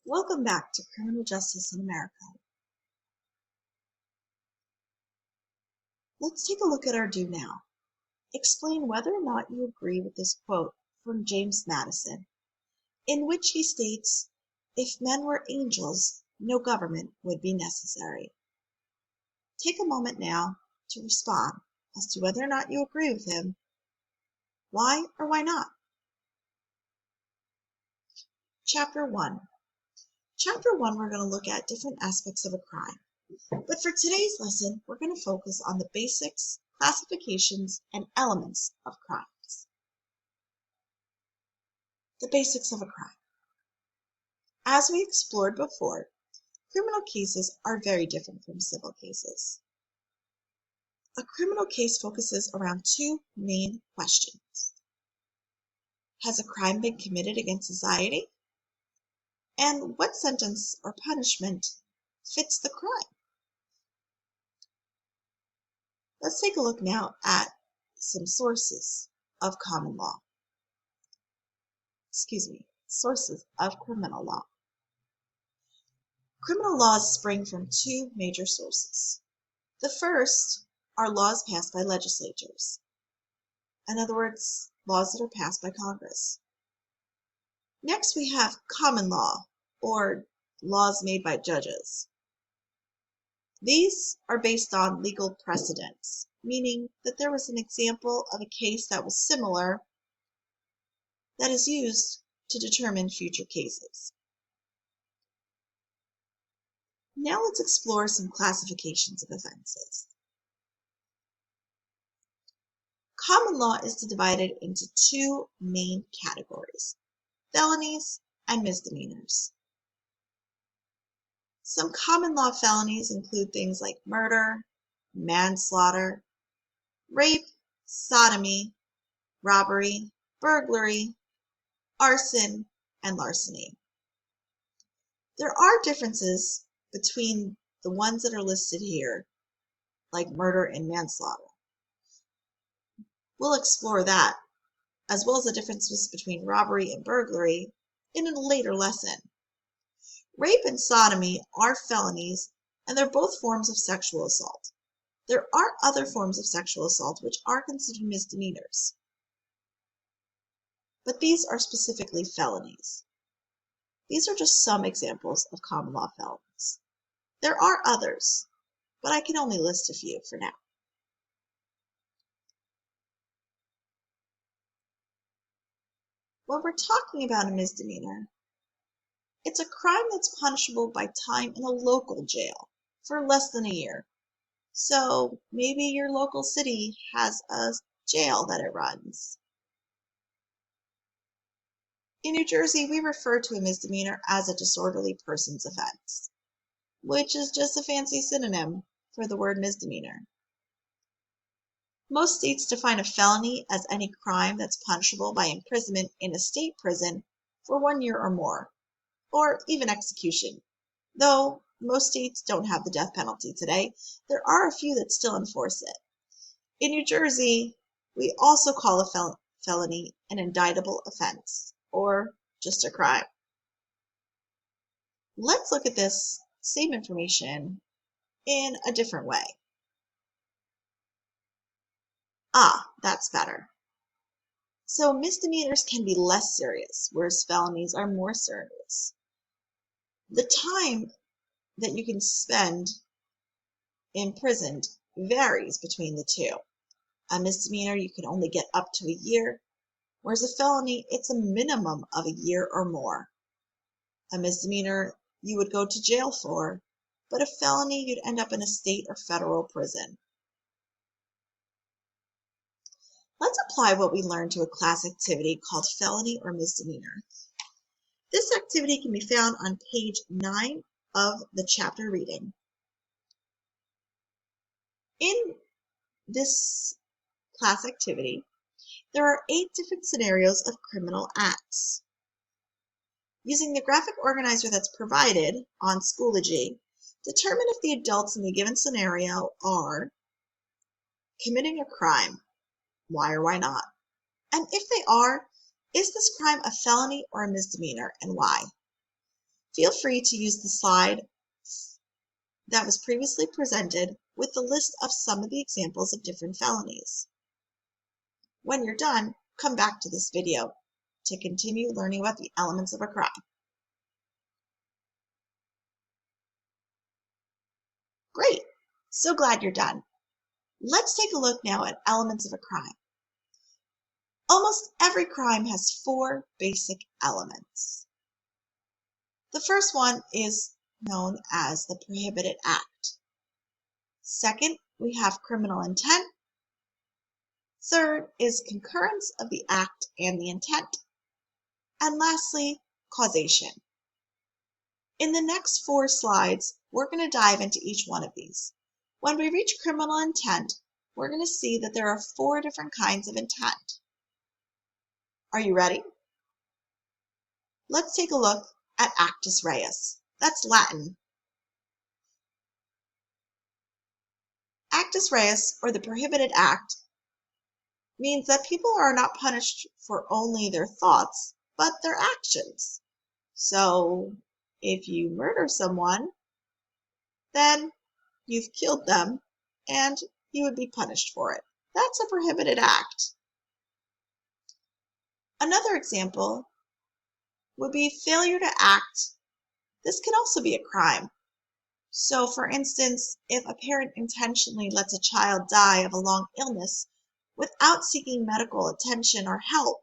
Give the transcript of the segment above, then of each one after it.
Welcome back to Criminal Justice in America. Let's take a look at our do now. Explain whether or not you agree with this quote from James Madison, in which he states, "If men were angels, no government would be necessary." Take a moment now to respond as to whether or not you agree with him. Why or why not? Chapter 1. Chapter 1, we're going to look at different aspects of a crime. But for today's lesson, we're going to focus on the basics, classifications, and elements of crimes. The basics of a crime. As we explored before, criminal cases are very different from civil cases. A criminal case focuses around two main questions. Has a crime been committed against society? And what sentence or punishment fits the crime? Let's take a look now at some sources of common law. Sources of criminal law. Criminal laws spring from two major sources. The first are laws passed by legislatures. In other words, laws that are passed by Congress. Next, we have common law, or laws made by judges. These are based on legal precedents, meaning that there was an example of a case that was similar that is used to determine future cases. Now let's explore some classifications of offenses. Common law is divided into two main categories: felonies and misdemeanors. Some common law felonies include things like murder, manslaughter, rape, sodomy, robbery, burglary, arson, and larceny. There are differences between the ones that are listed here, like murder and manslaughter. We'll explore that, as well as the differences between robbery and burglary, in a later lesson. Rape and sodomy are felonies, and they're both forms of sexual assault. There are other forms of sexual assault which are considered misdemeanors, but these are specifically felonies. These are just some examples of common law felonies. There are others, but I can only list a few for now. When we're talking about a misdemeanor, it's a crime that's punishable by time in a local jail for less than a year. So maybe your local city has a jail that it runs. In New Jersey, we refer to a misdemeanor as a disorderly persons offense, which is just a fancy synonym for the word misdemeanor. Most states define a felony as any crime that's punishable by imprisonment in a state prison for 1 year or more, or even execution. Though most states don't have the death penalty today, there are a few that still enforce it. In New Jersey, we also call a felony an indictable offense, or just a crime. Let's look at this same information in a different way. That's better. So misdemeanors can be less serious, whereas felonies are more serious. The time that you can spend imprisoned varies between the two. A misdemeanor, you can only get up to a year, whereas a felony, it's a minimum of a year or more. A misdemeanor you would go to jail for, but a felony you'd end up in a state or federal prison. Let's apply what we learned to a class activity called felony or misdemeanor. This activity can be found on page 9 of the chapter reading. In this class activity, there are 8 different scenarios of criminal acts. Using the graphic organizer that's provided on Schoology, determine if the adults in the given scenario are committing a crime, why or why not, and if they are, is this crime a felony or a misdemeanor, and why? Feel free to use the slide that was previously presented with the list of some of the examples of different felonies. When you're done, come back to this video to continue learning about the elements of a crime. Great! So glad you're done. Let's take a look now at elements of a crime. Almost every crime has 4 basic elements. The first one is known as the Prohibited Act. Second, we have criminal intent. Third is concurrence of the act and the intent. And lastly, causation. In the next 4 slides, we're going to dive into each one of these. When we reach criminal intent, we're going to see that there are 4 different kinds of intent. Are you ready? Let's take a look at actus reus. That's Latin. Actus reus, or the Prohibited Act, means that people are not punished for only their thoughts, but their actions. So, if you murder someone, then you've killed them, and you would be punished for it. That's a prohibited act. Another example would be failure to act. This can also be a crime. So, for instance, if a parent intentionally lets a child die of a long illness without seeking medical attention or help,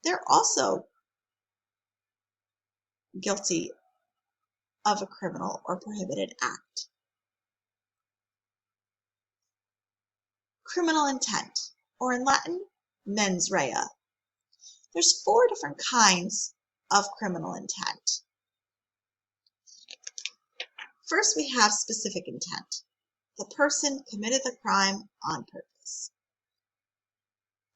they're also guilty of a criminal or prohibited act. Criminal intent, or in Latin, mens rea. There's 4 different kinds of criminal intent. First, we have specific intent. The person committed the crime on purpose.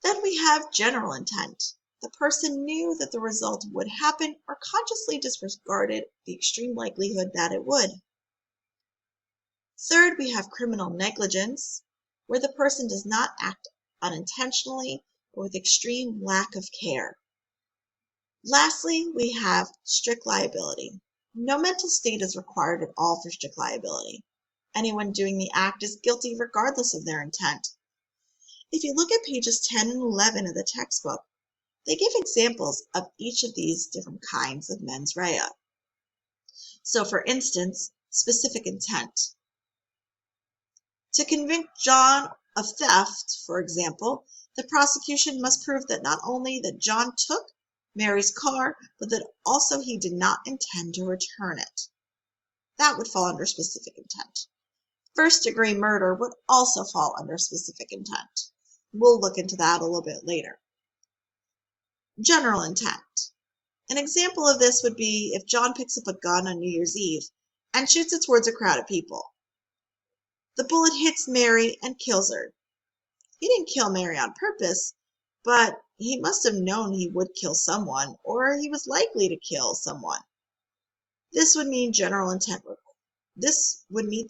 Then we have general intent. The person knew that the result would happen or consciously disregarded the extreme likelihood that it would. Third, we have criminal negligence, where the person does not act unintentionally or with extreme lack of care. Lastly, we have strict liability. No mental state is required at all for strict liability. Anyone doing the act is guilty regardless of their intent. If you look at pages 10 and 11 of the textbook, they give examples of each of these different kinds of mens rea. So, for instance, specific intent. To convict John of theft, for example, the prosecution must prove that not only that John took Mary's car, but that also he did not intend to return it. That would fall under specific intent. First-degree murder would also fall under specific intent. We'll look into that a little bit later. General intent. An example of this would be if John picks up a gun on New Year's Eve and shoots it towards a crowd of people. The bullet hits Mary and kills her. He didn't kill Mary on purpose, but he must have known he would kill someone, or he was likely to kill someone. This would meet the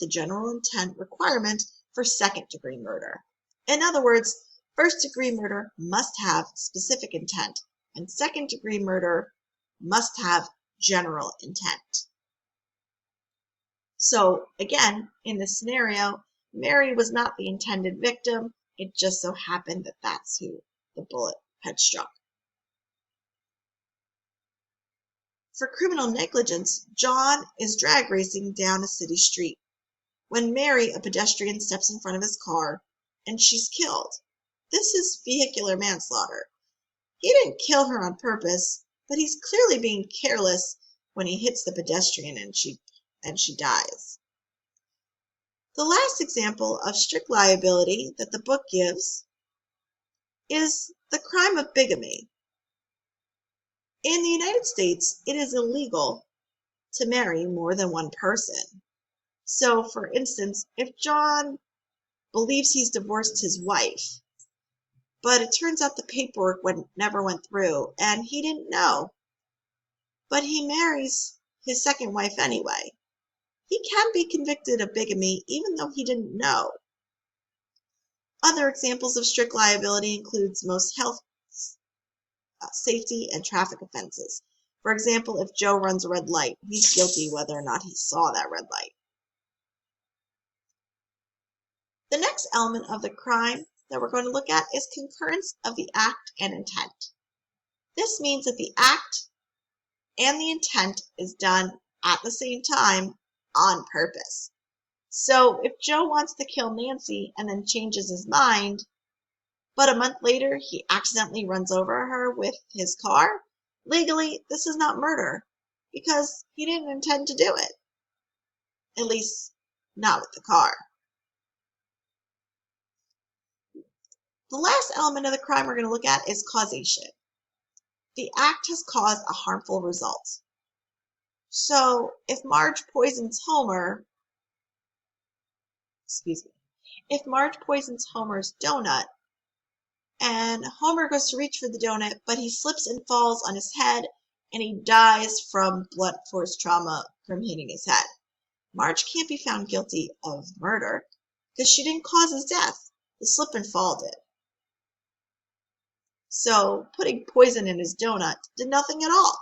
general intent requirement for second-degree murder. In other words, first-degree murder must have specific intent, and second-degree murder must have general intent. So, again, in this scenario, Mary was not the intended victim. It just so happened that that's who the bullet had struck. For criminal negligence, John is drag racing down a city street when Mary, a pedestrian, steps in front of his car and she's killed. This is vehicular manslaughter. He didn't kill her on purpose, but he's clearly being careless when he hits the pedestrian and she dies. The last example of strict liability that the book gives is the crime of bigamy. In the United States, it is illegal to marry more than one person. So, for instance, if John believes he's divorced his wife, but it turns out the paperwork never went through and he didn't know, but he marries his second wife anyway, he can be convicted of bigamy even though he didn't know. Other examples of strict liability includes most health, safety, and traffic offenses. For example, if Joe runs a red light, he's guilty whether or not he saw that red light. The next element of the crime that we're going to look at is concurrence of the act and intent. This means that the act and the intent is done at the same time on purpose. So if Joe wants to kill Nancy and then changes his mind, but a month later he accidentally runs over her with his car, legally this is not murder because he didn't intend to do it. At least not with the car. The last element of the crime we're going to look at is causation. The act has caused a harmful result. So if Marge poisons Homer's donut, and Homer goes to reach for the donut, but he slips and falls on his head, and he dies from blunt force trauma from hitting his head. Marge can't be found guilty of murder because she didn't cause his death. The slip and fall did. So putting poison in his donut did nothing at all.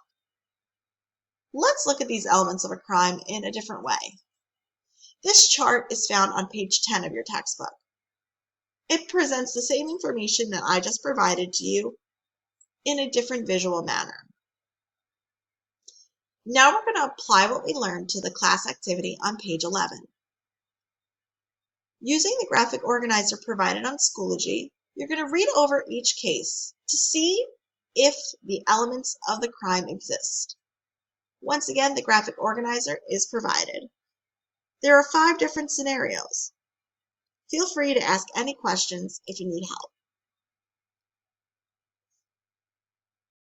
Let's look at these elements of a crime in a different way. This chart is found on page 10 of your textbook. It presents the same information that I just provided to you in a different visual manner. Now we're going to apply what we learned to the class activity on page 11. Using the graphic organizer provided on Schoology, you're going to read over each case to see if the elements of the crime exist. Once again, the graphic organizer is provided. There are 5 different scenarios. Feel free to ask any questions if you need help.